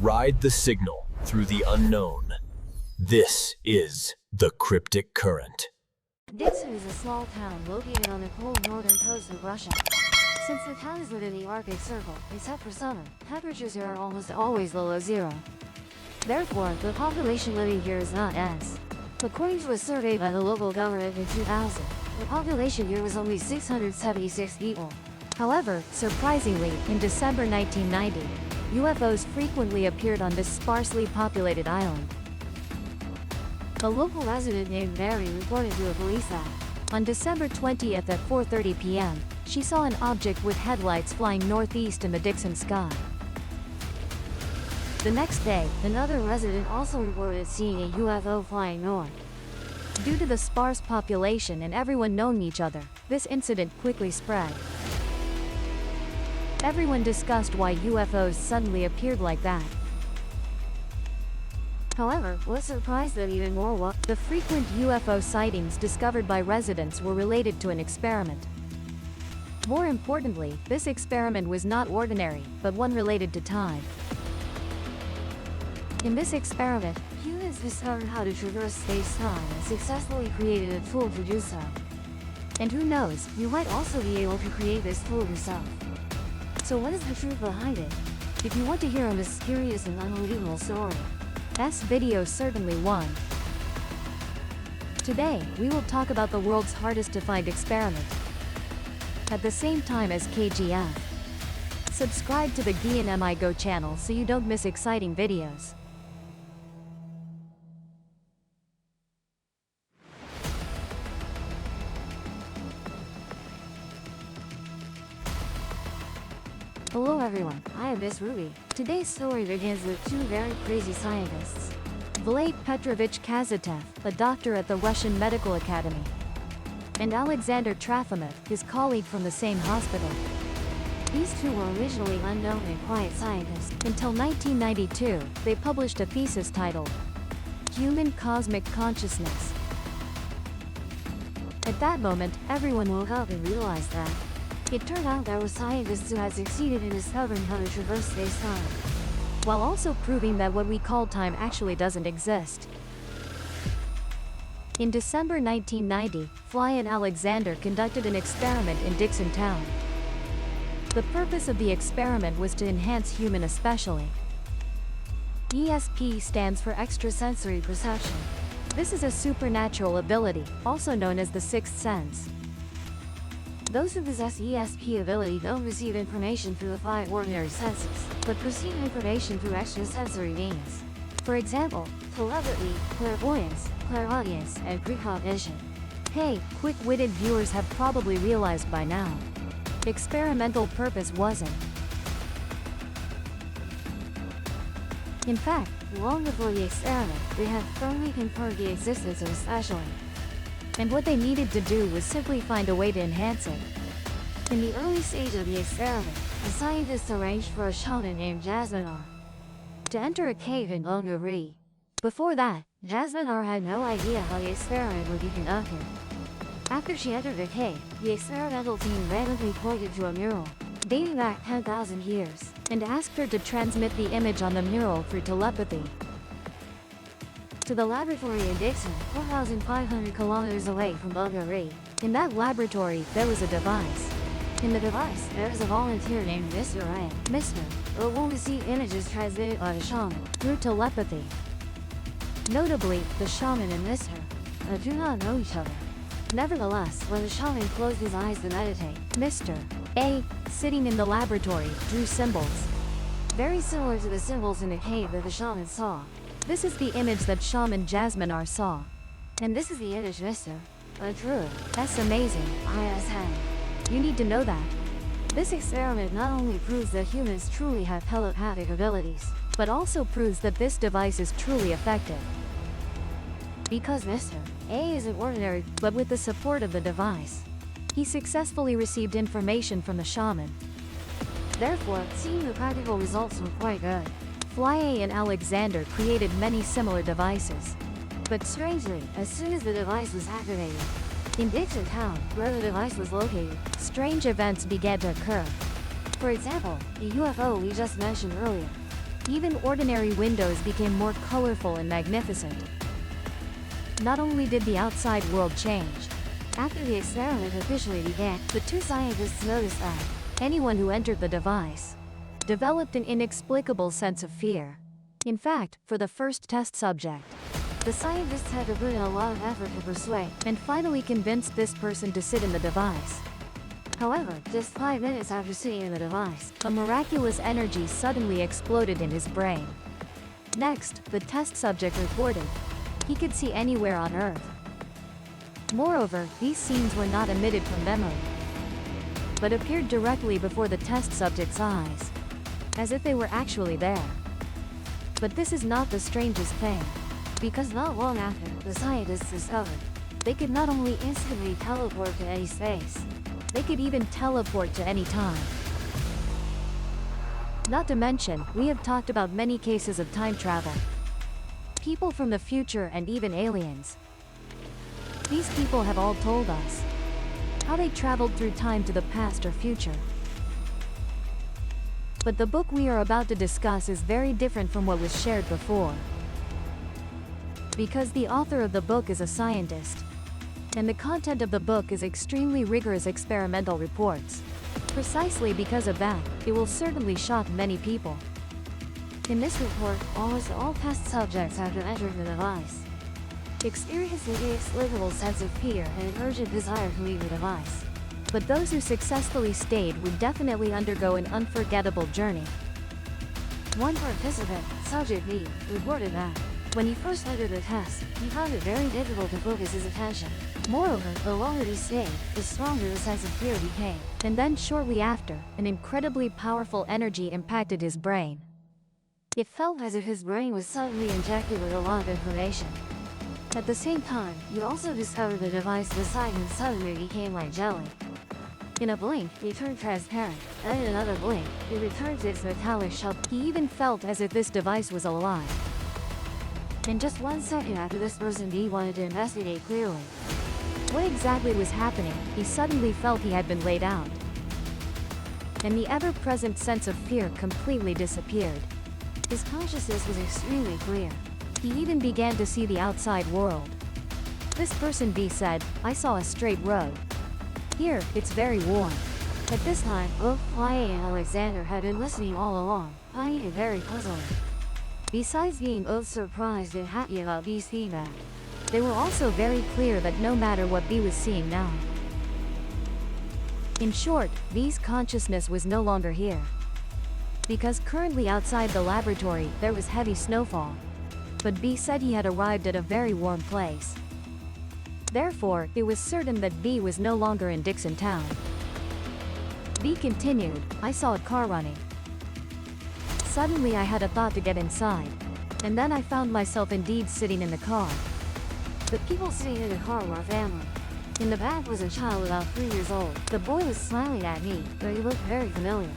Ride the signal through the unknown. This is the cryptic current. Dixon is a small town located on the cold northern coast of Russia. Since the town is within the Arctic Circle, except for summer, temperatures here are almost always below zero. Therefore, the population living here is not dense. According to a survey by the local government in 2000, the population here was only 676 people. However, surprisingly, in December 1990, UFOs frequently appeared on this sparsely populated island. A local resident named Mary reported to the police that, on December 20th at 4:30 p.m., she saw an object with headlights flying northeast in the Dixon sky. The next day, another resident also reported seeing a UFO flying north. Due to the sparse population and everyone knowing each other, this incident quickly spread. Everyone discussed why UFOs suddenly appeared like that. However, what surprised them even more was the frequent UFO sightings discovered by residents were related to an experiment. More importantly, this experiment was not ordinary, but one related to time. In this experiment, humans discovered how to traverse space-time and successfully created a tool to do so. And who knows, you might also be able to create this tool yourself. So what is the truth behind it? If you want to hear a mysterious and unbelievable story, this video certainly one. Today, we will talk about the world's hardest to find experiment. At the same time as KGF. Subscribe to the Gi&Mi Go channel so you don't miss exciting videos. Hello everyone, I am Miss Ruby. Today's story begins with two very crazy scientists. Vlad Petrovich Kazatev, a doctor at the Russian Medical Academy, and Alexander Trofimov, his colleague from the same hospital. These two were originally unknown and quiet scientists. Until 1992, they published a thesis titled, Human Cosmic Consciousness. At that moment, everyone woke up and realized that it turned out there were scientists who had succeeded in discovering how to traverse space-time, while also proving that what we call time actually doesn't exist. In December 1990, Fly and Alexander conducted an experiment in Dixon Town. The purpose of the experiment was to enhance human especially. ESP stands for extrasensory perception. This is a supernatural ability, also known as the sixth sense. Those who possess ESP ability don't receive information through the five ordinary senses, but receive information through extrasensory means. For example, telepathy, clairvoyance, clairaudience, and precognition. Hey, quick-witted viewers have probably realized by now. Experimental purpose wasn't. In fact, long before the experiment, they had firmly confirmed the existence of a specialty. And what they needed to do was simply find a way to enhance it. In the early stage of the experiment, the scientists arranged for a shaman named Jasminar to enter a cave in Bulgaria. Before that, Jasminar had no idea how the experiment would be conducted. After she entered the cave, the experimental team randomly pointed to a mural, dating back 10,000 years, and asked her to transmit the image on the mural through telepathy to the laboratory in Dixon, 4,500 kilometers away from Bulgaria. In that laboratory, there was a device. In the device, there is a volunteer named Mr. Ryan. Mr. will receive images transmitted by the shaman through telepathy. Notably, the shaman and Mr. do not know each other. Nevertheless, when the shaman closed his eyes to meditate, Mr. A, sitting in the laboratory, drew symbols very similar to the symbols in the cave that the shaman saw. This is the image that shaman Jasminar saw. And this is the image Mr. drew. That's amazing, ISN. You need to know that. This experiment not only proves that humans truly have telepathic abilities, but also proves that this device is truly effective. Because Mr. A isn't ordinary, but with the support of the device, he successfully received information from the shaman. Therefore, seeing the practical results were quite good. Fly and Alexander created many similar devices. But strangely, as soon as the device was activated, in Dixon Town, where the device was located, strange events began to occur. For example, the UFO we just mentioned earlier. Even ordinary windows became more colorful and magnificent. Not only did the outside world change, after the experiment officially began, the two scientists noticed that anyone who entered the device developed an inexplicable sense of fear. In fact, for the first test subject, the scientists had to put in a lot of effort to persuade and finally convinced this person to sit in the device. However, just 5 minutes after sitting in the device, a miraculous energy suddenly exploded in his brain. Next, the test subject reported he could see anywhere on Earth. Moreover, these scenes were not emitted from memory, but appeared directly before the test subject's eyes, as if they were actually there. But this is not the strangest thing, because not long after, the scientists discovered they could not only instantly teleport to any space, they could even teleport to any time. Not to mention, we have talked about many cases of time travel. People from the future and even aliens. These people have all told us how they traveled through time to the past or future. But the book we are about to discuss is very different from what was shared before. Because the author of the book is a scientist, and the content of the book is extremely rigorous experimental reports. Precisely because of that, it will certainly shock many people. In this report, almost all test subjects after entering the device experienced an inexplicable sense of fear and an urgent desire to leave the device. But those who successfully stayed would definitely undergo an unforgettable journey. One participant, Subject B, reported that when he first entered the test, he found it very difficult to focus his attention. Moreover, the longer he stayed, the stronger the sense of fear became. And then shortly after, an incredibly powerful energy impacted his brain. It felt as if his brain was suddenly injected with a lot of information. At the same time, you also discovered the device beside him suddenly became like jelly. In a blink, it turned transparent, and in another blink, it returned to its metallic shell. He even felt as if this device was alive. In just 1 second after this person B wanted to investigate clearly what exactly was happening, he suddenly felt he had been laid out. And the ever-present sense of fear completely disappeared. His consciousness was extremely clear. He even began to see the outside world. This person B said, "I saw a straight road. Here, it's very warm." At this time, both Flyé and Alexander had been listening all along, finding it very puzzling. Besides being both surprised and happy about B's feedback, they were also very clear that no matter what B was seeing now. In short, B's consciousness was no longer here. Because currently outside the laboratory, there was heavy snowfall. But B said he had arrived at a very warm place. Therefore, it was certain that B was no longer in Dixon Town. B continued, "I saw a car running. Suddenly I had a thought to get inside. And then I found myself indeed sitting in the car. The people sitting in the car were a family. In the back was a child about 3 years old. The boy was smiling at me, but he looked very familiar.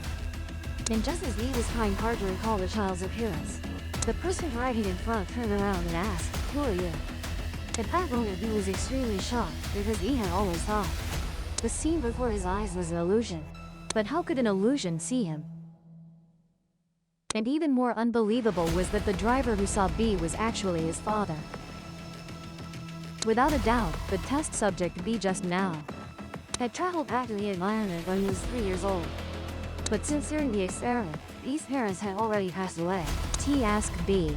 And just as B was trying hard to recall the child's appearance, the person driving in front turned around and asked, 'Who are you?' At that moment B was extremely shocked, because he had always thought the scene before his eyes was an illusion. But how could an illusion see him? And even more unbelievable was that the driver who saw B was actually his father. Without a doubt, the test subject B just now had traveled back to the environment when he was 3 years old. But since during the experiment, B's parents had already passed away. T asked B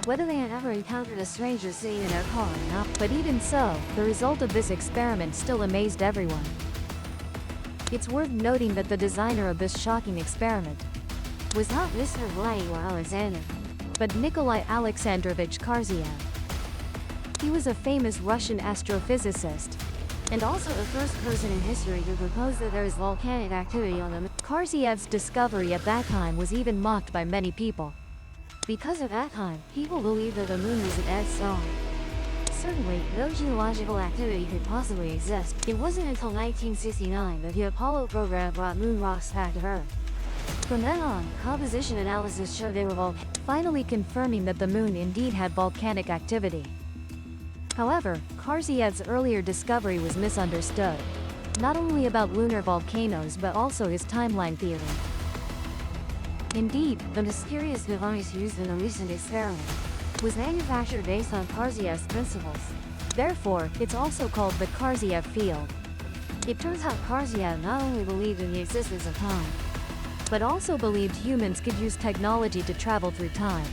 whether they had ever encountered a stranger sitting in their car or not. But even so, the result of this experiment still amazed everyone. It's worth noting that the designer of this shocking experiment was not Mr. Vlady or Alexander, but Nikolai Alexandrovich Karziev. He was a famous Russian astrophysicist, and also the first person in history to propose that there is volcanic activity on the moon. Karziev's discovery at that time was even mocked by many people. Because at that time, people believed that the moon was an dead star. Certainly, no geological activity could possibly exist. It wasn't until 1969 that the Apollo program brought moon rocks back to Earth. From then on, composition analysis showed they were finally confirming that the moon indeed had volcanic activity. However, Karziev's earlier discovery was misunderstood, not only about lunar volcanoes but also his timeline theory. Indeed, the mysterious device used in the recent experiment was manufactured based on Karsiev's principles. Therefore, it's also called the Karsiev field. It turns out Karsiev not only believed in the existence of time, but also believed humans could use technology to travel through time.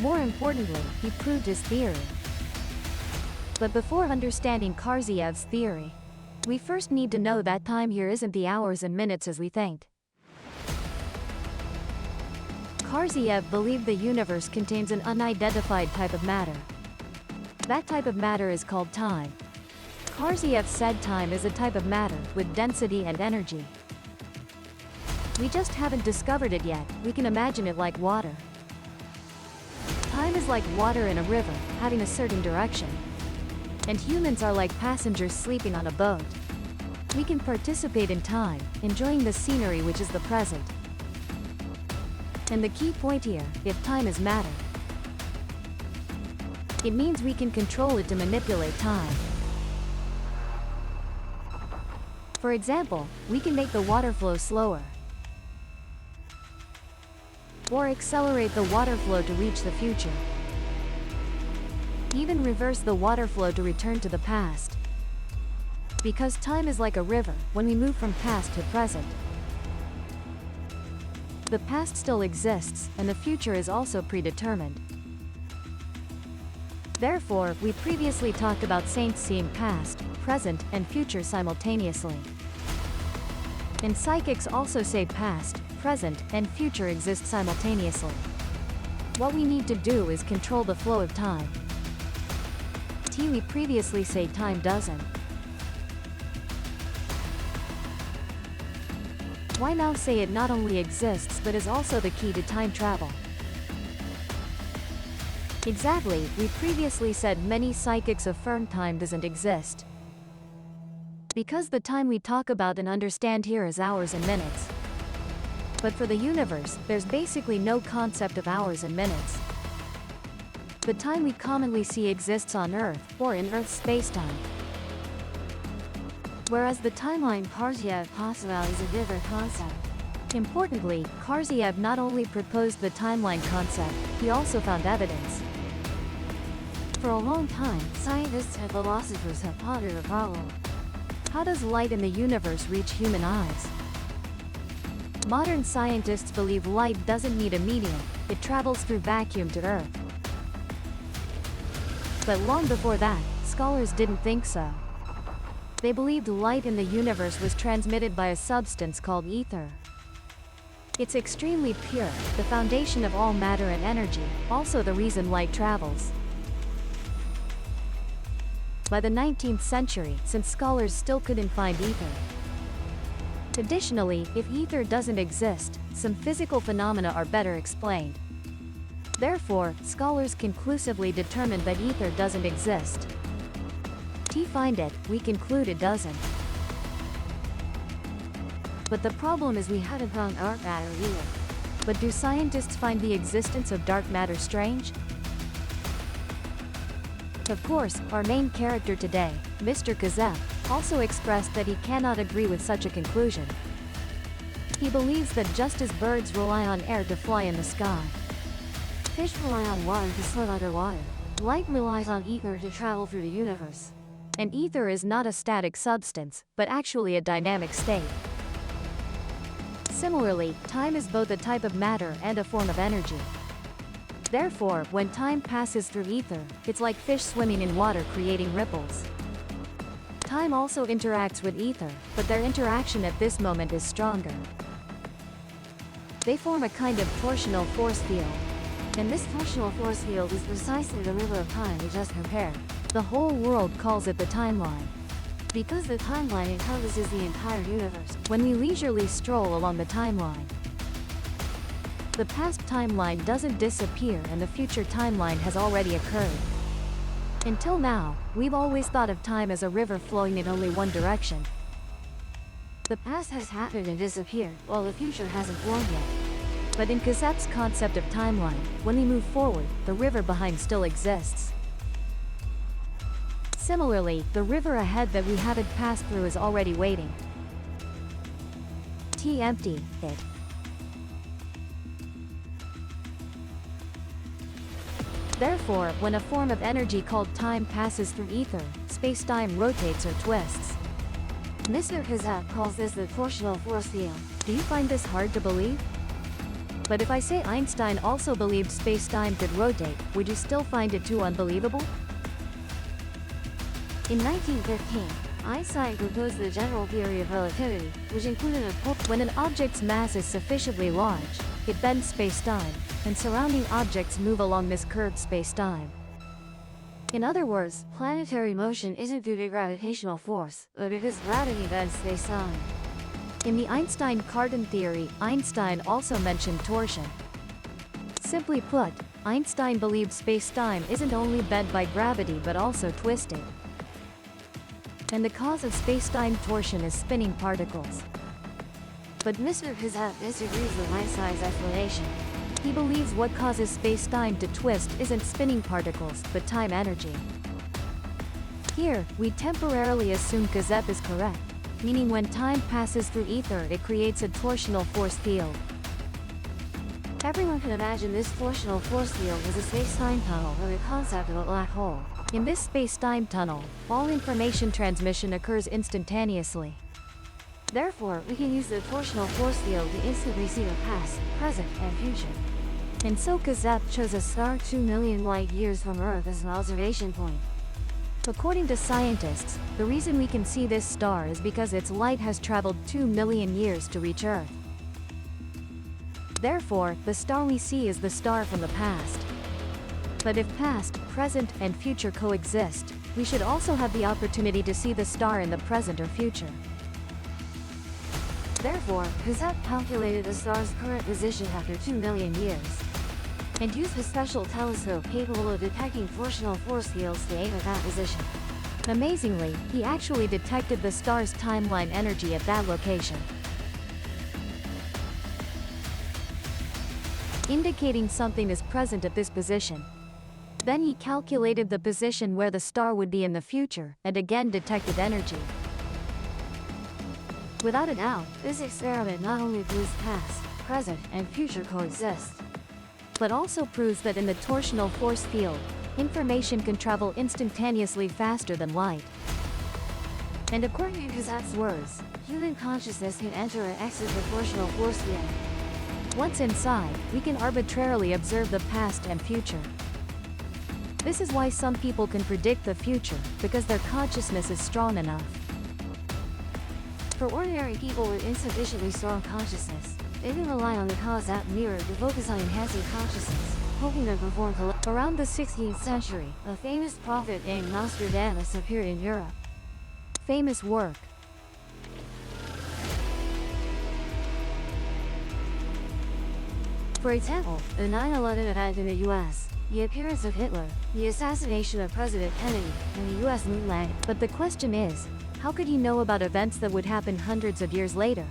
More importantly, he proved his theory. But before understanding Karsiev's theory, we first need to know that time here isn't the hours and minutes as we think. Karsiev believed the universe contains an unidentified type of matter. That type of matter is called time. Karsiev said time is a type of matter with density and energy. We just haven't discovered it yet. We can imagine it like water. Time is like water in a river, having a certain direction. And humans are like passengers sleeping on a boat. We can participate in time, enjoying the scenery which is the present. And the key point here, if time is matter, it means we can control it to manipulate time. For example, we can make the water flow slower, or accelerate the water flow to reach the future. Even reverse the water flow to return to the past. Because time is like a river, when we move from past to present, the past still exists, and the future is also predetermined. Therefore, we previously talked about saints seeing past, present, and future simultaneously. And psychics also say past, present, and future exist simultaneously. What we need to do is control the flow of time. We previously say time doesn't. Why now say it not only exists but is also the key to time travel? Exactly, we previously said many psychics affirm time doesn't exist. Because the time we talk about and understand here is hours and minutes. But for the universe, there's basically no concept of hours and minutes. The time we commonly see exists on Earth, or in Earth's spacetime. Whereas the timeline Karsiev postulates is a different concept. Importantly, Karsiev not only proposed the timeline concept, he also found evidence. For a long time, scientists and philosophers have pondered the problem. How does light in the universe reach human eyes? Modern scientists believe light doesn't need a medium, it travels through vacuum to Earth. But long before that, scholars didn't think so. They believed light in the universe was transmitted by a substance called ether. It's extremely pure, the foundation of all matter and energy, also the reason light travels. By the 19th century, since scholars still couldn't find ether. Additionally, if ether doesn't exist, some physical phenomena are better explained. Therefore, scholars conclusively determined that ether doesn't exist. To find it, we conclude it doesn't. But the problem is we haven't found dark matter either. But do scientists find the existence of dark matter strange? Of course, our main character today, Mr. Kazep, also expressed that he cannot agree with such a conclusion. He believes that just as birds rely on air to fly in the sky, fish rely on water to swim underwater, light relies on ether to travel through the universe. And ether is not a static substance, but actually a dynamic state. Similarly, time is both a type of matter and a form of energy. Therefore, when time passes through ether, it's like fish swimming in water creating ripples. Time also interacts with ether, but their interaction at this moment is stronger. They form a kind of torsional force field. And this torsional force field is precisely the river of time we just compared. The whole world calls it the timeline. Because the timeline encompasses the entire universe. When we leisurely stroll along the timeline, the past timeline doesn't disappear and the future timeline has already occurred. Until now, we've always thought of time as a river flowing in only one direction. The past has happened and disappeared, while the future hasn't formed yet. But in Kazep's concept of timeline, when we move forward, the river behind still exists. Similarly, the river ahead that we haven't passed through is already waiting. Empty, it. Therefore, when a form of energy called time passes through ether, space-time rotates or twists. Mr. Kazak calls this the torsional force field. Do you find this hard to believe? But if I say Einstein also believed space-time could rotate, would you still find it too unbelievable? In 1915, Einstein proposed the general theory of relativity, which included when an object's mass is sufficiently large, it bends space-time, and surrounding objects move along this curved space-time. In other words, planetary motion isn't due to gravitational force, but because gravity bends space-time. In the Einstein-Cartan theory, Einstein also mentioned torsion. Simply put, Einstein believed space-time isn't only bent by gravity but also twisted. And the cause of space-time torsion is spinning particles. But Mr. Kazak disagrees with Einstein's explanation. He believes what causes space-time to twist isn't spinning particles, but time energy. Here, we temporarily assume Kazak is correct, meaning when time passes through ether it creates a torsional force field. Everyone can imagine this torsional force field as a space-time tunnel or the concept of a black hole. In this space-time tunnel, all information transmission occurs instantaneously. Therefore, we can use the torsional force field to instantly see the past, present, and future. And so Kazak chose a star 2 million light-years from Earth as an observation point. According to scientists, the reason we can see this star is because its light has traveled 2 million years to reach Earth. Therefore, the star we see is the star from the past. But if past, present, and future coexist, we should also have the opportunity to see the star in the present or future. Therefore, Kazak calculated the star's current position after 2 million years, and used a special telescope capable of detecting torsional force fields to aim at that position. Amazingly, he actually detected the star's timeline energy at that location, indicating something is present at this position. Then he calculated the position where the star would be in the future, and again detected energy. Without a doubt, this experiment not only proves past, present, and future coexist, but also proves that in the torsional force field, information can travel instantaneously faster than light. And according to Kazak's words, human consciousness can enter and exit the torsional force field. Once inside, we can arbitrarily observe the past and future. This is why some people can predict the future, because their consciousness is strong enough. For ordinary people with insufficiently strong consciousness, they can rely on the Kazak mirror to focus on enhancing consciousness, hoping to perform Around the 16th century, a famous prophet named Nostradamus appeared in Europe. Famous work. For example, the 9/11 event in the US, the appearance of Hitler, the assassination of President Kennedy, and the US moon landing. But the question is, how could he know about events that would happen hundreds of years later?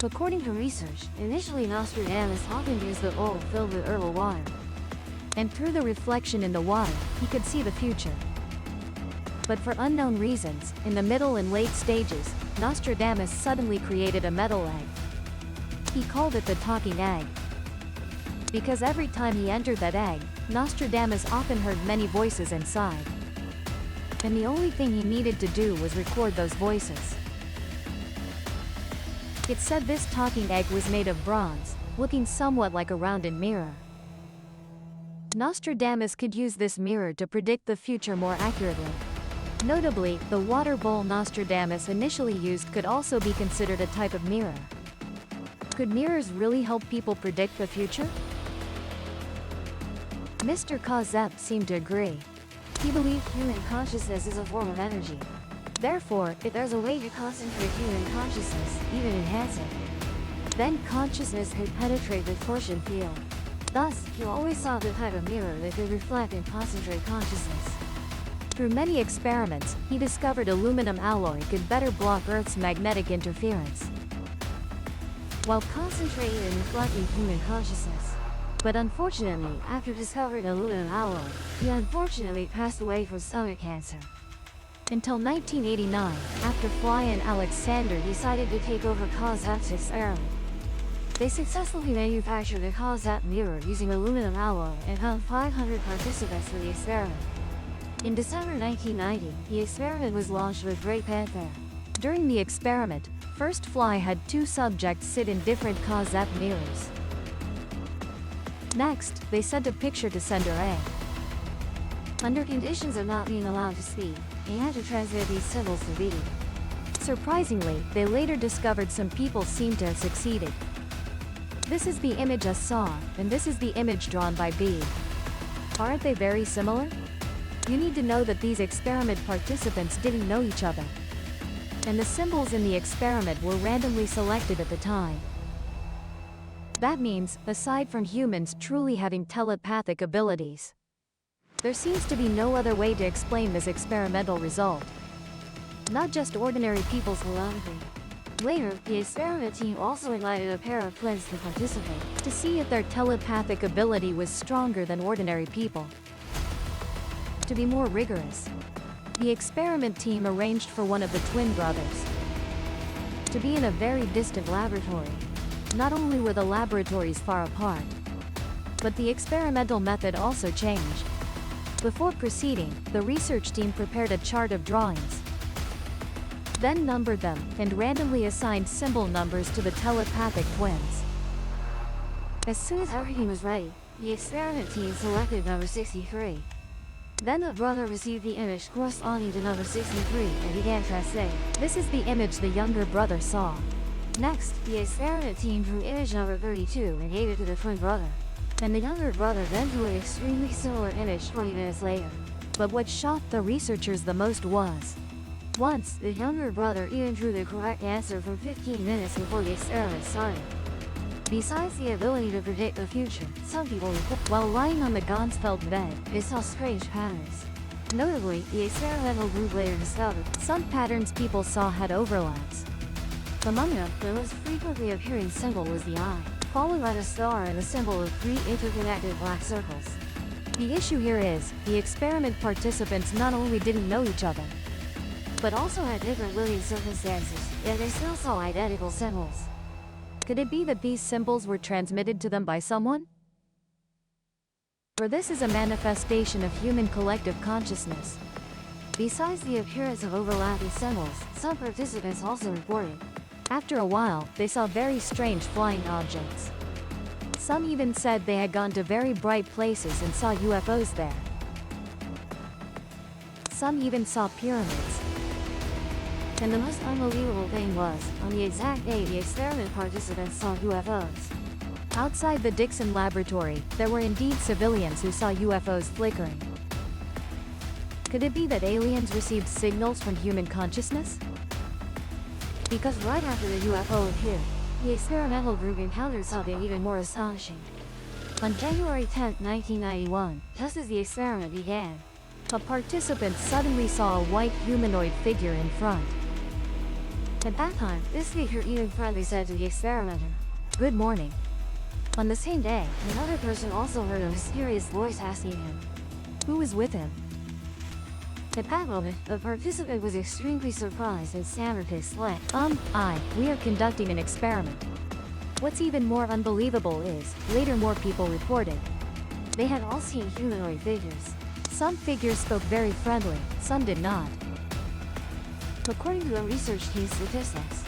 According to research, initially Nostradamus often used the bowl filled with herbal water. And through the reflection in the water, he could see the future. But for unknown reasons, in the middle and late stages, Nostradamus suddenly created a metal egg. He called it the talking egg. Because every time he entered that egg, Nostradamus often heard many voices inside. And the only thing he needed to do was record those voices. It's said this talking egg was made of bronze, looking somewhat like a rounded mirror. Nostradamus could use this mirror to predict the future more accurately. Notably, the water bowl Nostradamus initially used could also be considered a type of mirror. Could mirrors really help people predict the future? Mr. Kazep seemed to agree. He believed human consciousness is a form of energy. Therefore, if there's a way to concentrate human consciousness, even enhance it, then consciousness could penetrate the torsion field. Thus, he always sought the type of mirror that could reflect and concentrate consciousness. Through many experiments, he discovered aluminum alloy could better block Earth's magnetic interference, while concentrating and reflecting human consciousness. But unfortunately, after discovering aluminum alloy, he unfortunately passed away from stomach cancer. Until 1989, after Fly and Alexander decided to take over Kazak's experiment. They successfully manufactured a Cosat mirror using aluminum alloy and found 500 participants for the experiment. In December 1990, the experiment was launched with great fanfare. During the experiment, First Fly had 2 subjects sit in different Cosat mirrors. Next, they sent a picture to sender A. Under conditions of not being allowed to speak, they had to translate these symbols to B. Surprisingly, they later discovered some people seemed to have succeeded. This is the image S saw, and this is the image drawn by B. Aren't they very similar? You need to know that these experiment participants didn't know each other. And the symbols in the experiment were randomly selected at the time. That means, aside from humans truly having telepathic abilities, there seems to be no other way to explain this experimental result. Not just ordinary people's telepathy. Later, the experiment team also invited a pair of twins to participate, to see if their telepathic ability was stronger than ordinary people. To be more rigorous, the experiment team arranged for one of the twin brothers to be in a very distant laboratory. Not only were the laboratories far apart, but the experimental method also changed. Before proceeding, the research team prepared a chart of drawings, then numbered them, and randomly assigned symbol numbers to the telepathic twins. As soon as everything was ready, the experiment team selected number 63. Then the brother received the image corresponding to number 63 and began translating. This is the image the younger brother saw. Next, the experiment team drew image number 32 and gave it to the twin brother. And the younger brother then drew an extremely similar image 20 minutes later. But what shocked the researchers the most was, once, the younger brother even drew the correct answer from 15 minutes before the experiment started. Besides the ability to predict the future, some people report, while lying on the Gonsfeld bed, they saw strange patterns. Notably, the experimental group later discovered some patterns people saw had overlaps. Among them, the most frequently appearing symbol was the eye, followed by the star and the symbol of 3 interconnected black circles. The issue here is, the experiment participants not only didn't know each other, but also had different living circumstances, yet they still saw identical symbols. Could it be that these symbols were transmitted to them by someone? Or this is a manifestation of human collective consciousness. Besides the appearance of overlapping symbols, some participants also reported, after a while, they saw very strange flying objects. Some even said they had gone to very bright places and saw UFOs there. Some even saw pyramids. And the most unbelievable thing was, on the exact day the experiment participants saw UFOs. Outside the Dixon laboratory, there were indeed civilians who saw UFOs flickering. Could it be that aliens received signals from human consciousness? Because right after the UFO appeared, the experimental group encountered something even more astonishing. On January 10, 1991, just as the experiment began, a participant suddenly saw a white humanoid figure in front. At that time, this figure even friendly said to the experimenter, "Good morning." On the same day, another person also heard a mysterious voice asking him, who was with him. At that moment, the participant was extremely surprised and stammered his slang. We are conducting an experiment. What's even more unbelievable is, later more people reported, they had all seen humanoid figures. Some figures spoke very friendly, some did not. According to the research team's statistics,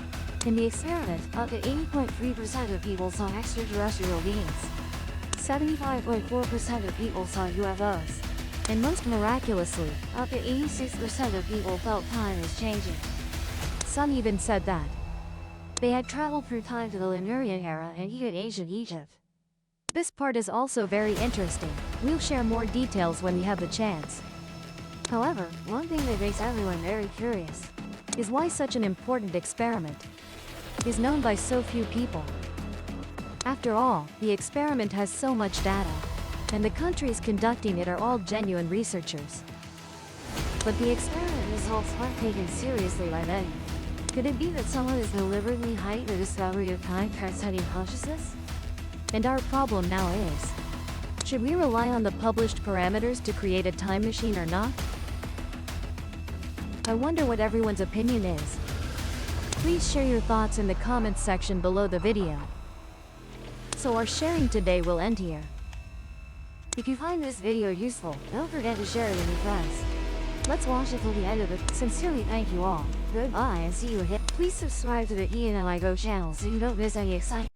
in the experiment, up to 80.3% of people saw extraterrestrial beings. 75.4% of people saw UFOs. And most miraculously, up to 86% of people felt time is changing. Some even said that they had traveled through time to the Lemurian era and even ancient Egypt. This part is also very interesting. We'll share more details when we have the chance. However, one thing that makes everyone very curious is why such an important experiment is known by so few people. After all, the experiment has so much data, and the countries conducting it are all genuine researchers. But the experiment results aren't taken seriously by many. Could it be that someone is deliberately hiding the discovery of time transcending consciousness? And our problem now is, should we rely on the published parameters to create a time machine or not? I wonder what everyone's opinion is. Please share your thoughts in the comments section below the video. So our sharing today will end here. If you find this video useful, don't forget to share it with your friends. Let's watch it till the end of it. Sincerely thank you all. Goodbye and see you again. Please subscribe to the Ian and I Go channel so you don't miss any exciting.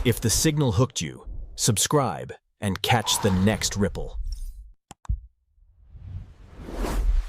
If the signal hooked you, subscribe and catch the next ripple.